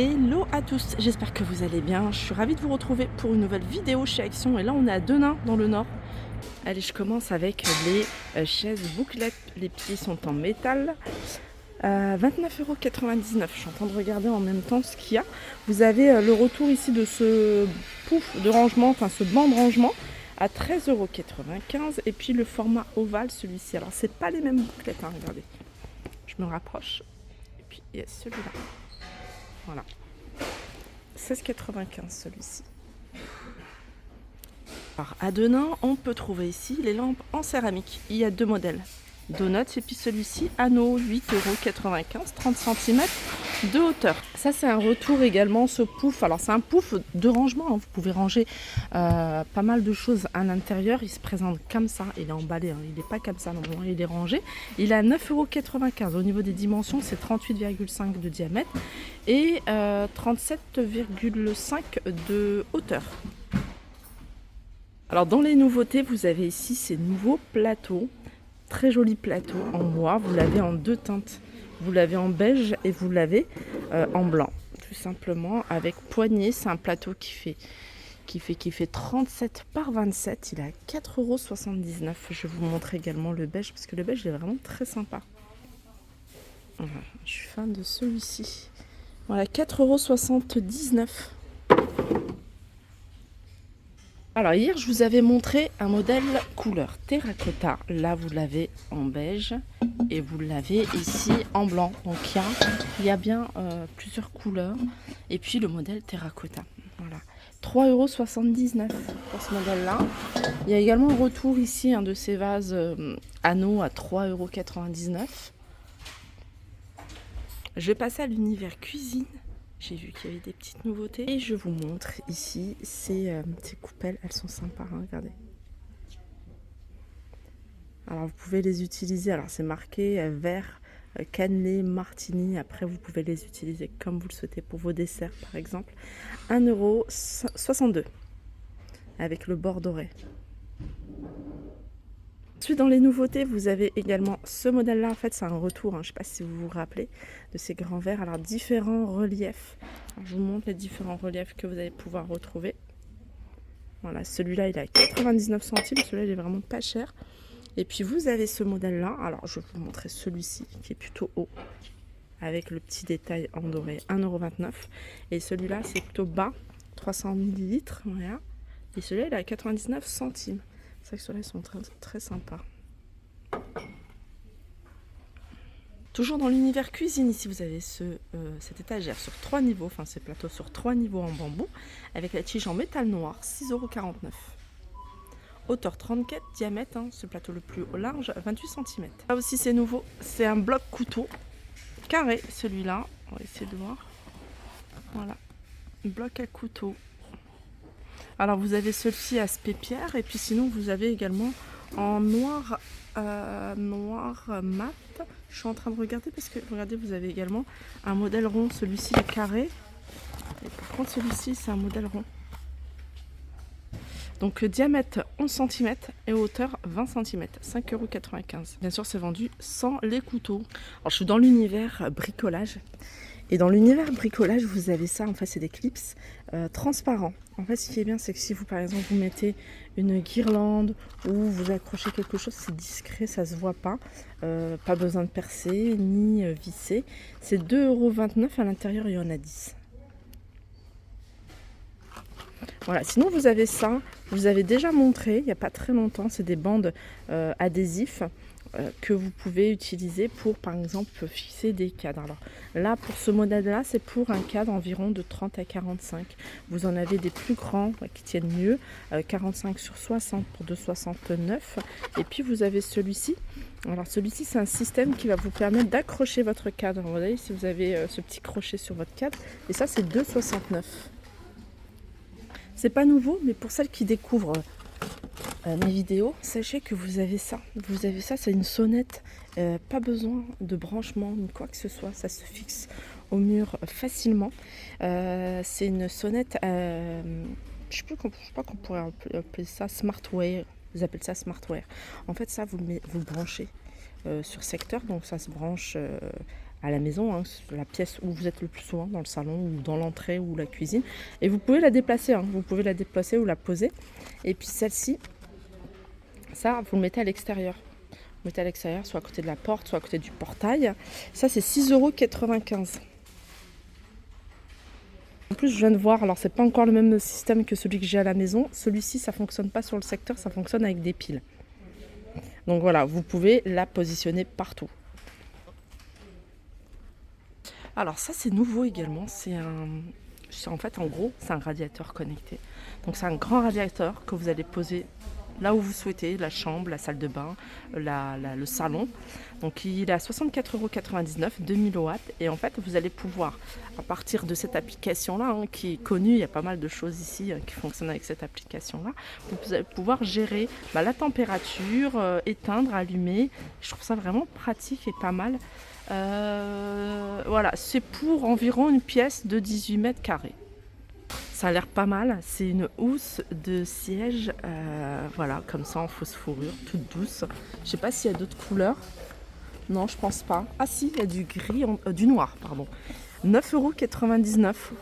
Hello à tous, j'espère que vous allez bien. Je suis ravie de vous retrouver pour une nouvelle vidéo chez Action. Et là, on est à Denain, dans le Nord. Allez, je commence avec les chaises bouclettes. Les pieds sont en métal. 29,99 €. Je suis en train de regarder en même temps ce qu'il y a. Vous avez le retour ici de ce pouf de rangement, enfin ce banc de rangement à 13,95 €. Et puis le format ovale, celui-ci. Alors, c'est pas les mêmes bouclettes, hein, regardez. Je me rapproche. Et puis, il y a celui-là. Voilà. 16,95 celui-ci. Alors à Denain, on peut trouver ici les lampes en céramique. Il y a deux modèles. Donuts et puis celui-ci, anneau, 8,95 €, 30 cm de hauteur. Ça c'est un retour également, ce pouf. Alors c'est un pouf de rangement, hein. Vous pouvez ranger pas mal de choses à l'intérieur. Il se présente comme ça, il est emballé, hein. Il n'est pas comme ça, non, il est rangé. Il a 9,95 €. Au niveau des dimensions, c'est 38,5 de diamètre et 37,5 de hauteur. Alors dans les nouveautés, vous avez ici ces nouveaux plateaux. Très joli plateau en bois, vous l'avez en deux teintes, vous l'avez en beige et vous l'avez en blanc, tout simplement avec poignée. C'est un plateau qui fait 37 par 27, il est à 4,79 €. Je vais vous montrer également le beige parce que le beige est vraiment très sympa. Voilà, je suis fan de celui-ci. Voilà, 4,79 €. Alors hier, je vous avais montré un modèle couleur terracotta. Là, vous l'avez en beige et vous l'avez ici en blanc. Donc il y a bien plusieurs couleurs. Et puis le modèle terracotta. Voilà. 3,79 € pour ce modèle-là. Il y a également un retour ici, de ces vases anneaux à 3,99 €. Je vais passer à l'univers cuisine. J'ai vu qu'il y avait des petites nouveautés. Et je vous montre ici ces coupelles. Elles sont sympas, hein, regardez. Alors vous pouvez les utiliser. Alors c'est marqué vert, cannelé, martini. Après vous pouvez les utiliser comme vous le souhaitez pour vos desserts par exemple. 1,62 € avec le bord doré. Ensuite, dans les nouveautés, vous avez également ce modèle-là. En fait, c'est un retour, hein. Je ne sais pas si vous vous rappelez de ces grands verres. Alors, différents reliefs. Alors, je vous montre les différents reliefs que vous allez pouvoir retrouver. Voilà, celui-là, il est à 99 centimes. Celui-là, il est vraiment pas cher. Et puis, vous avez ce modèle-là. Alors, je vais vous montrer celui-ci qui est plutôt haut, avec le petit détail en doré, 1,29 €. Et celui-là, c'est plutôt bas, 300 ml. Voilà. Et celui-là, il est à 99 centimes. C'est vrai que ceux-là sont très, très sympas. Toujours dans l'univers cuisine, ici vous avez cette étagère sur 3 niveaux, enfin ces plateaux sur 3 niveaux en bambou, avec la tige en métal noir, 6,49 €. Hauteur 34, diamètre, hein, ce plateau le plus large, 28 cm. Là aussi c'est nouveau, c'est un bloc couteau, carré celui-là, on va essayer de voir. Voilà, bloc à couteau. Alors vous avez celui-ci aspect pierre et puis sinon vous avez également en noir mat. Je suis en train de regarder parce que regardez, vous avez également un modèle rond. Celui-ci est carré et par contre celui-ci c'est un modèle rond. Donc diamètre 11 cm et hauteur 20 cm, 5,95 €. Bien sûr c'est vendu sans les couteaux. Alors je suis dans l'univers bricolage. Et dans l'univers bricolage, vous avez ça, en fait, c'est des clips transparents. En fait, ce qui est bien, c'est que si vous, par exemple, vous mettez une guirlande ou vous accrochez quelque chose, c'est discret, ça se voit pas. Pas besoin de percer ni visser. C'est 2,29 € à l'intérieur, il y en a 10. Voilà, sinon vous avez ça, je vous avez déjà montré il n'y a pas très longtemps, c'est des bandes adhésifs. Que vous pouvez utiliser pour par exemple fixer des cadres. Alors là pour ce modèle là c'est pour un cadre environ de 30 à 45. Vous en avez des plus grands qui tiennent mieux, 45 sur 60 pour 2,69 €. Et puis vous avez celui-ci. Alors celui-ci c'est un système qui va vous permettre d'accrocher votre cadre. Vous voyez, si vous avez ce petit crochet sur votre cadre, et ça c'est 2,69 €. C'est pas nouveau, mais pour celles qui découvrent mes vidéos, sachez que vous avez ça. Vous avez ça, c'est une sonnette. Pas besoin de branchement ni quoi que ce soit. Ça se fixe au mur facilement. C'est une sonnette, je sais pas qu'on pourrait appeler ça Smartware. Vous appelez ça Smartware. En fait, ça, vous le branchez sur secteur. Donc ça se branche à la maison, hein, la pièce où vous êtes le plus souvent, dans le salon ou dans l'entrée ou la cuisine. Et vous pouvez la déplacer, hein, vous pouvez la déplacer ou la poser. Et puis celle-ci, ça, vous le mettez à l'extérieur. Vous mettez à l'extérieur, soit à côté de la porte, soit à côté du portail. Ça, c'est 6,95 €. En plus, je viens de voir, alors c'est pas encore le même système que celui que j'ai à la maison. Celui-ci, ça fonctionne pas sur le secteur, ça fonctionne avec des piles. Donc voilà, vous pouvez la positionner partout. Alors ça, c'est nouveau également. En fait, en gros, c'est un radiateur connecté. Donc c'est un grand radiateur que vous allez poser là où vous souhaitez, la chambre, la salle de bain, le salon. Donc il est à 64,99 €, 2000 watts. Et en fait, vous allez pouvoir, à partir de cette application-là, hein, qui est connue, il y a pas mal de choses ici qui fonctionnent avec cette application-là, vous allez pouvoir gérer la température, éteindre, allumer. Je trouve ça vraiment pratique et pas mal. Voilà, c'est pour environ une pièce de 18 mètres carrés. Ça a l'air pas mal, c'est une housse de siège, voilà, comme ça en fausse fourrure, toute douce. Je sais pas s'il y a d'autres couleurs. Non, je pense pas. Ah si, il y a du gris, du noir, pardon. 9,99 €.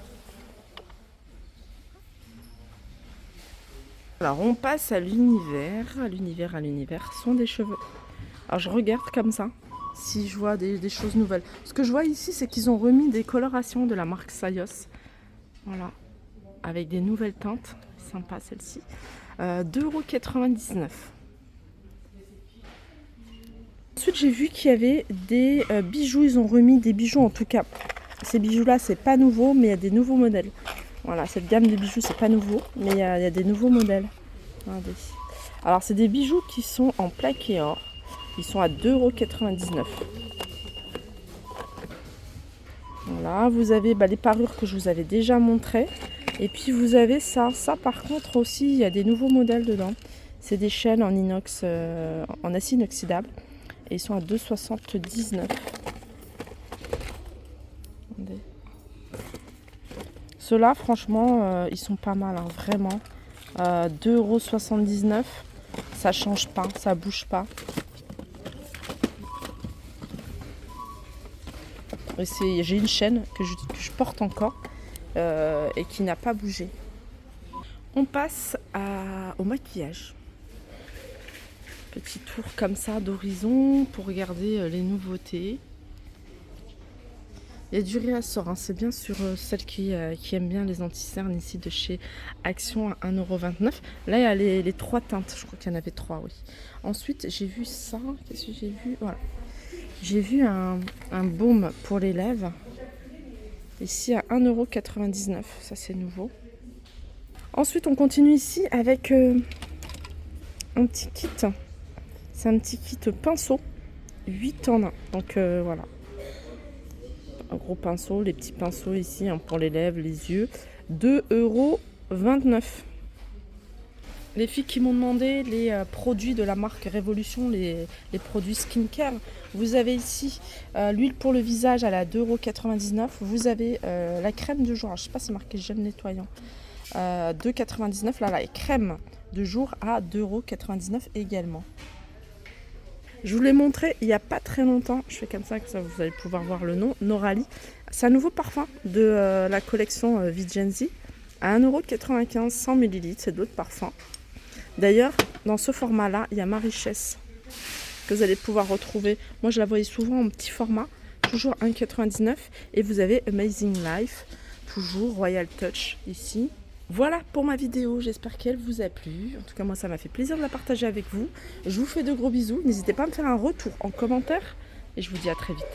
Alors on passe à l'univers. L'univers sont des cheveux. Alors je regarde comme ça, si je vois des choses nouvelles. Ce que je vois ici, c'est qu'ils ont remis des colorations de la marque Sayos. Voilà. Avec des nouvelles teintes, sympa celle-ci, 2,99 €. Ensuite, j'ai vu qu'il y avait des bijoux, ils ont remis des bijoux, en tout cas, ces bijoux-là, c'est pas nouveau, mais il y a des nouveaux modèles. Voilà, cette gamme de bijoux, c'est pas nouveau, mais il y a des nouveaux modèles. Regardez. Alors, c'est des bijoux qui sont en plaqué or, ils sont à 2,99 €. Voilà, vous avez les parures que je vous avais déjà montrées. Et puis vous avez ça. Ça par contre aussi, il y a des nouveaux modèles dedans. C'est des chaînes en inox, en acier inoxydable. Et ils sont à 2,79 €. Ceux-là, franchement, ils sont pas mal, hein, vraiment. 2,79 €. Ça change pas, ça bouge pas. J'ai une chaîne que je porte encore. Et qui n'a pas bougé. On passe au maquillage. Petit tour comme ça d'horizon pour regarder les nouveautés. Il y a du réassort, hein, c'est bien sur celles qui aiment bien les anti-cernes ici de chez Action à 1,29 €. Là il y a les 3 teintes, je crois qu'il y en avait 3, oui. Ensuite j'ai vu ça, qu'est-ce que j'ai vu? Voilà. J'ai vu un baume pour les lèvres. Ici à 1,99 €, ça c'est nouveau. Ensuite on continue ici avec un petit kit. C'est un petit kit pinceau, 8 en 1. Donc voilà. Un gros pinceau, les petits pinceaux ici hein, pour les lèvres, les yeux. 2,29 €. Les filles qui m'ont demandé les produits de la marque Révolution, les produits skincare, vous avez ici l'huile pour le visage à la 2,99 €. Vous avez la crème de jour, je ne sais pas si c'est marqué gel nettoyant, 2,99 €. Là, la crème de jour à 2,99 € également. Je vous l'ai montré il n'y a pas très longtemps, je fais comme ça vous allez pouvoir voir le nom, Norali. C'est un nouveau parfum de la collection Vigenzi à 1,95 €, 100 ml, c'est de l'eau de parfum. D'ailleurs, dans ce format-là, il y a Ma Richesse que vous allez pouvoir retrouver. Moi, je la voyais souvent en petit format, toujours 1,99 €. Et vous avez Amazing Life, toujours Royal Touch ici. Voilà pour ma vidéo, j'espère qu'elle vous a plu. En tout cas, moi, ça m'a fait plaisir de la partager avec vous. Je vous fais de gros bisous. N'hésitez pas à me faire un retour en commentaire et je vous dis à très vite.